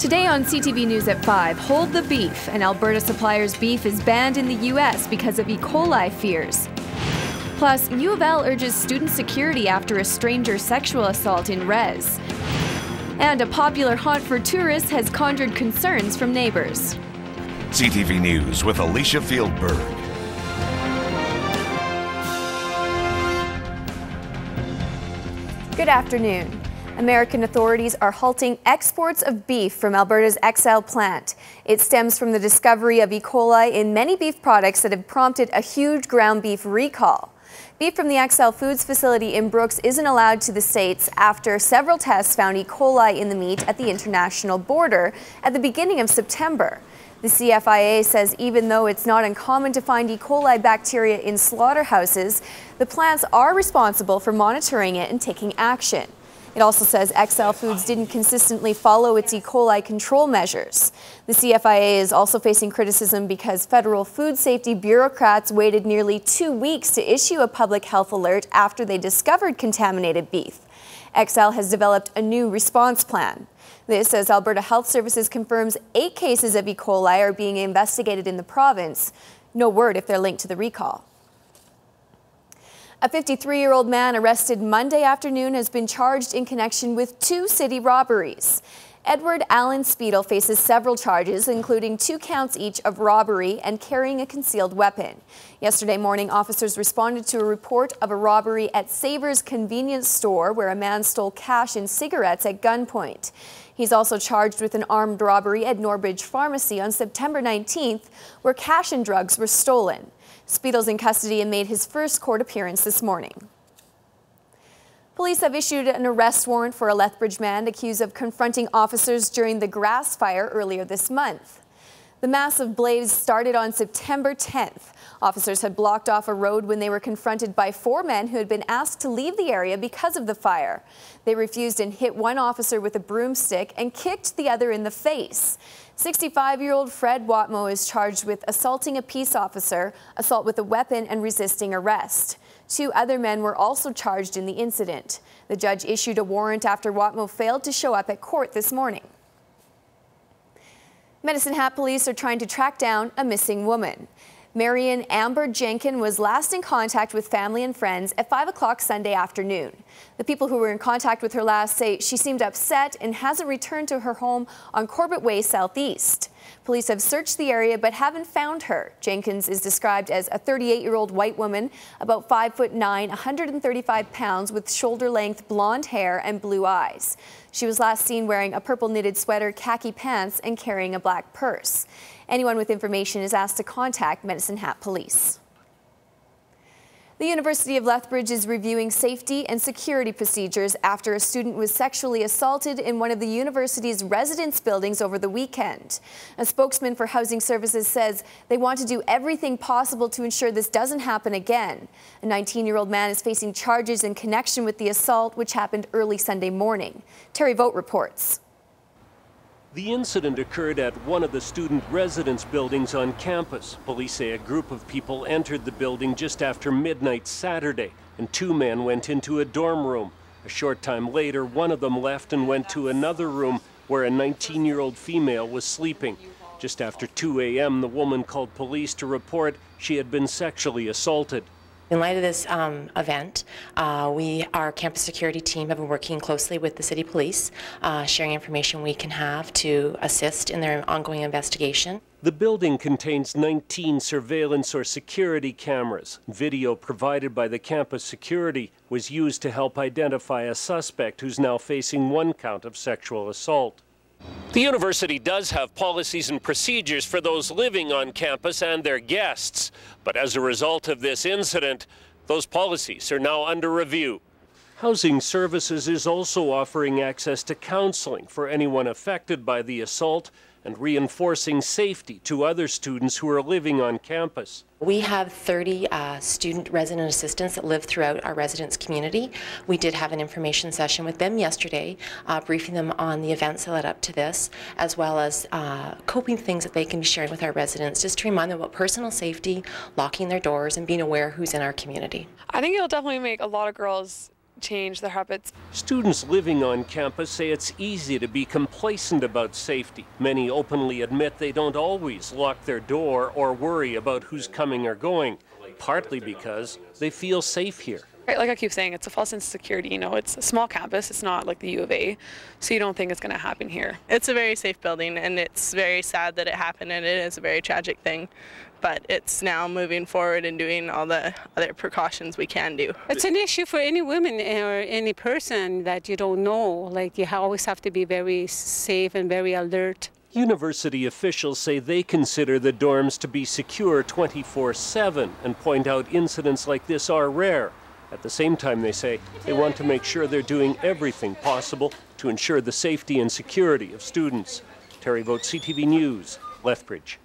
Today on CTV News at 5, hold the beef. An Alberta supplier's beef is banned in the U.S. because of E. coli fears. Plus, U of L urges student security after a stranger sexual assault in Res. And a popular haunt for tourists has conjured concerns from neighbors. CTV News with Alicia Fieldberg. Good afternoon. American authorities are halting exports of beef from Alberta's XL plant. It stems from the discovery of E. coli in many beef products that have prompted a huge ground beef recall. Beef from the XL Foods facility in Brooks isn't allowed to the States after several tests found E. coli in the meat at the international border at the beginning of September. The CFIA says even though it's not uncommon to find E. coli bacteria in slaughterhouses, the plants are responsible for monitoring it and taking action. It also says XL Foods didn't consistently follow its E. coli control measures. The CFIA is also facing criticism because federal food safety bureaucrats waited nearly 2 weeks to issue a public health alert after they discovered contaminated beef. XL has developed a new response plan. This, as Alberta Health Services confirms 8 cases of E. coli are being investigated in the province. No word if they're linked to the recall. A 53-year-old man arrested Monday afternoon has been charged in connection with 2 city robberies. Edward Allen Speedle faces several charges, including 2 counts each of robbery and carrying a concealed weapon. Yesterday morning, officers responded to a report of a robbery at Savers convenience store where a man stole cash and cigarettes at gunpoint. He's also charged with an armed robbery at Lethbridge Pharmacy on September 19th, where cash and drugs were stolen. Speedle's in custody and made his first court appearance this morning. Police have issued an arrest warrant for a Lethbridge man accused of confronting officers during the grass fire earlier this month. The massive blaze started on September 10th. Officers had blocked off a road when they were confronted by 4 men who had been asked to leave the area because of the fire. They refused and hit one officer with a broomstick and kicked the other in the face. 65-year-old Fred Watmo is charged with assaulting a peace officer, assault with a weapon, and resisting arrest. 2 other men were also charged in the incident. The judge issued a warrant after Watmo failed to show up at court this morning. Medicine Hat police are trying to track down a missing woman. Marion Amber Jenkin was last in contact with family and friends at 5 o'clock Sunday afternoon. The people who were in contact with her last say she seemed upset and hasn't returned to her home on Corbett Way Southeast. Police have searched the area but haven't found her. Jenkins is described as a 38-year-old white woman, about 5'9", 135 pounds, with shoulder-length blonde hair and blue eyes. She was last seen wearing a purple knitted sweater, khaki pants, and carrying a black purse. Anyone with information is asked to contact Medicine Hat Police. The University of Lethbridge is reviewing safety and security procedures after a student was sexually assaulted in one of the university's residence buildings over the weekend. A spokesman for Housing Services says they want to do everything possible to ensure this doesn't happen again. A 19-year-old man is facing charges in connection with the assault, which happened early Sunday morning. Terry Vogt reports. The incident occurred at one of the student residence buildings on campus. Police say a group of people entered the building just after midnight Saturday, and 2 men went into a dorm room. A short time later, one of them left and went to another room where a 19-year-old female was sleeping. Just after 2 a.m., the woman called police to report she had been sexually assaulted. In light of this event, our campus security team, have been working closely with the city police, sharing information we can have to assist in their ongoing investigation. The building contains 19 surveillance or security cameras. Video provided by the campus security was used to help identify a suspect who's now facing 1 count of sexual assault. The university does have policies and procedures for those living on campus and their guests, but as a result of this incident, those policies are now under review. Housing Services is also offering access to counseling for anyone affected by the assault and reinforcing safety to other students who are living on campus. We have 30 student resident assistants that live throughout our residence community. We did have an information session with them yesterday, briefing them on the events that led up to this, as well as coping things that they can be sharing with our residents, just to remind them about personal safety, locking their doors, and being aware who's in our community. I think it'll definitely make a lot of girls change their habits. Students living on campus say it's easy to be complacent about safety. Many openly admit they don't always lock their door or worry about who's coming or going, partly because they feel safe here. Right, like I keep saying, it's a false sense of security. You know, it's a small campus. It's not like the U of A, so you don't think it's going to happen here. It's a very safe building, and it's very sad that it happened, and it is a very tragic thing. But it's now moving forward and doing all the other precautions we can do. It's an issue for any woman or any person that you don't know. Like, you always have to be very safe and very alert. University officials say they consider the dorms to be secure 24/7 and point out incidents like this are rare. At the same time, they say they want to make sure they're doing everything possible to ensure the safety and security of students. Terry Vogt, CTV News, Lethbridge.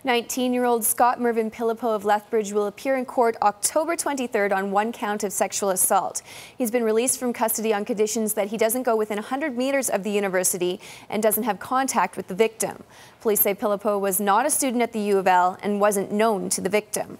19-year-old Scott Mervyn Pilipo of Lethbridge will appear in court October 23rd on one count of sexual assault. He's been released from custody on conditions that he doesn't go within 100 meters of the university and doesn't have contact with the victim. Police say Pilipo was not a student at the U of L and wasn't known to the victim.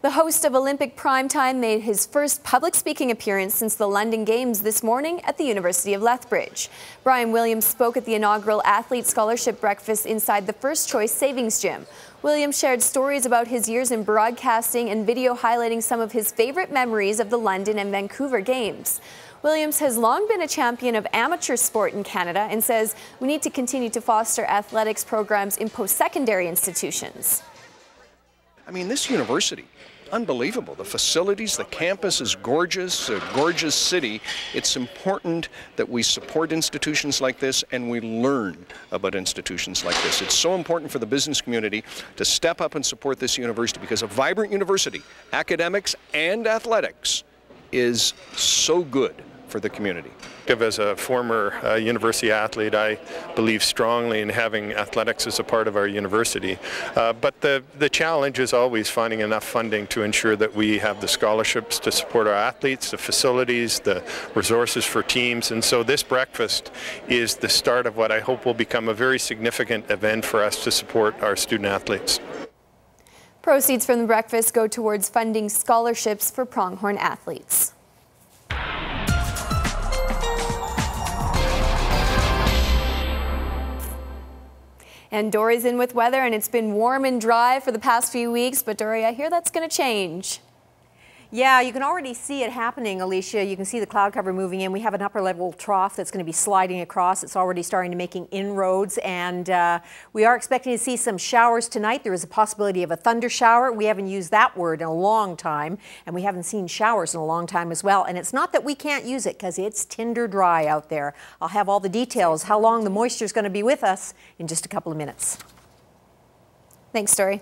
The host of Olympic Primetime made his first public speaking appearance since the London Games this morning at the University of Lethbridge. Brian Williams spoke at the inaugural Athlete Scholarship Breakfast inside the First Choice Savings Gym. Williams shared stories about his years in broadcasting and video highlighting some of his favorite memories of the London and Vancouver Games. Williams has long been a champion of amateur sport in Canada and says we need to continue to foster athletics programs in post-secondary institutions. I mean, this university, unbelievable. The facilities, the campus is gorgeous, a gorgeous city. It's important that we support institutions like this and we learn about institutions like this. It's so important for the business community to step up and support this university because a vibrant university, academics and athletics, is so good for the community. As a former university athlete, I believe strongly in having athletics as a part of our university. But the challenge is always finding enough funding to ensure that we have the scholarships to support our athletes, the facilities, the resources for teams. And so this breakfast is the start of what I hope will become a very significant event for us to support our student athletes. Proceeds from the breakfast go towards funding scholarships for Pronghorn athletes. And Dory's in with weather, and it's been warm and dry for the past few weeks, but Dory, I hear that's going to change. Yeah, you can already see it happening, Alicia. You can see the cloud cover moving in. We have an upper level trough that's going to be sliding across. It's already starting to making inroads, and we are expecting to see some showers tonight. There is a possibility of a thunder shower. We haven't used that word in a long time, and we haven't seen showers in a long time as well. And it's not that we can't use it because it's tinder dry out there. I'll have all the details, how long the moisture is going to be with us in just a couple of minutes. Thanks, Dory.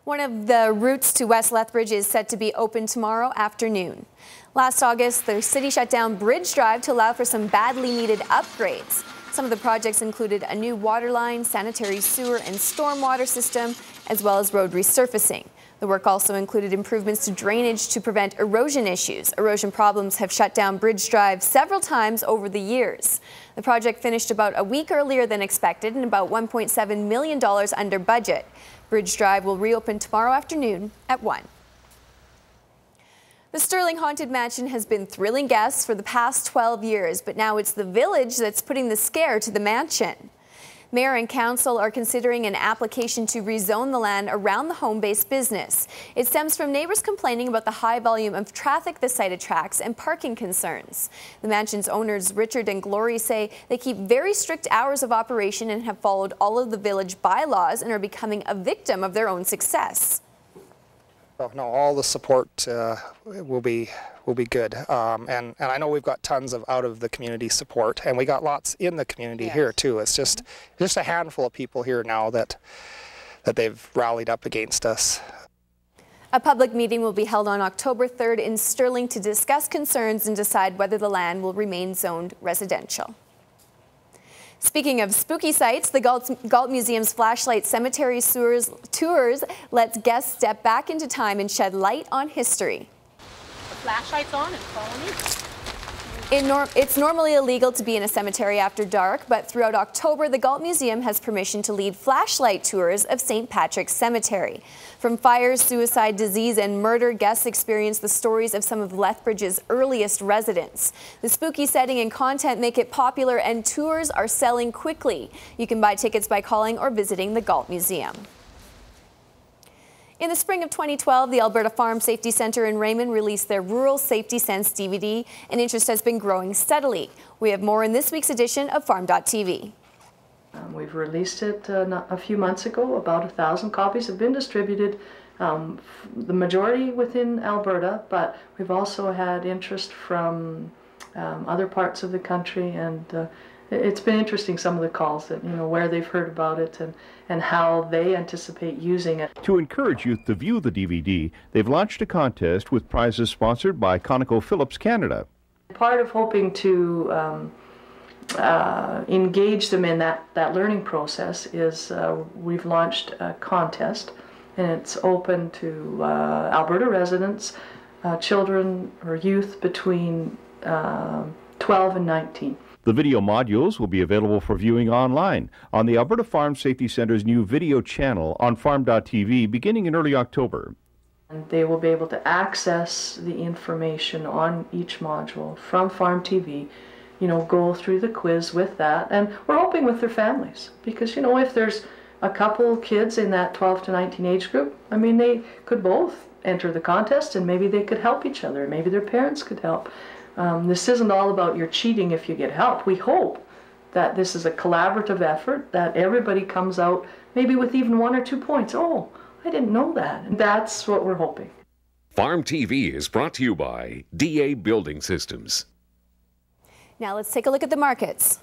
One of the routes to West Lethbridge is set to be open tomorrow afternoon. Last August, the city shut down Bridge Drive to allow for some badly needed upgrades. Some of the projects included a new water line, sanitary sewer and stormwater system, as well as road resurfacing. The work also included improvements to drainage to prevent erosion issues. Erosion problems have shut down Bridge Drive several times over the years. The project finished about a week earlier than expected and about $1.7 million under budget. Bridge Drive will reopen tomorrow afternoon at 1. The Sterling Haunted Mansion has been thrilling guests for the past 12 years, but now it's the village that's putting the scare to the mansion. Mayor and council are considering an application to rezone the land around the home-based business. It stems from neighbors complaining about the high volume of traffic the site attracts and parking concerns. The mansion's owners, Richard and Glory, say they keep very strict hours of operation and have followed all of the village bylaws and are becoming a victim of their own success. Oh, no, all the support will be good, and I know we've got tons of out of the community support, and we got lots in the community here too. It's just a handful of people here now that they've rallied up against us. A public meeting will be held on October 3rd in Sterling to discuss concerns and decide whether the land will remain zoned residential. Speaking of spooky sites, the Galt Museum's Flashlight Cemetery Tours lets guests step back into time and shed light on history. The flashlight's on and follow me. It's normally illegal to be in a cemetery after dark, but throughout October, the Galt Museum has permission to lead flashlight tours of St. Patrick's Cemetery. From fires, suicide, disease, and murder, guests experience the stories of some of Lethbridge's earliest residents. The spooky setting and content make it popular, and tours are selling quickly. You can buy tickets by calling or visiting the Galt Museum. In the spring of 2012, the Alberta Farm Safety Centre in Raymond released their Rural Safety Sense DVD, and interest has been growing steadily. We have more in this week's edition of Farm.tv. We've released it a few months ago. About 1,000 copies have been distributed, the majority within Alberta, but we've also had interest from other parts of the country, and it's been interesting, some of the calls that, where they've heard about it and how they anticipate using it. To encourage youth to view the DVD, they've launched a contest with prizes sponsored by ConocoPhillips Canada. Part of hoping to engage them in that learning process is we've launched a contest, and it's open to Alberta residents, children or youth between 12 and 19. The video modules will be available for viewing online on the Alberta Farm Safety Centre's new video channel on Farm.tv beginning in early October. And they will be able to access the information on each module from Farm TV, go through the quiz with that, and we're hoping with their families, because if there's a couple kids in that 12 to 19 age group, they could both enter the contest and maybe they could help each other, maybe their parents could help. This isn't all about you're cheating if you get help. We hope that this is a collaborative effort, that everybody comes out maybe with even 1 or 2 points. Oh, I didn't know that. And that's what we're hoping. Farm TV is brought to you by DA Building Systems. Now let's take a look at the markets.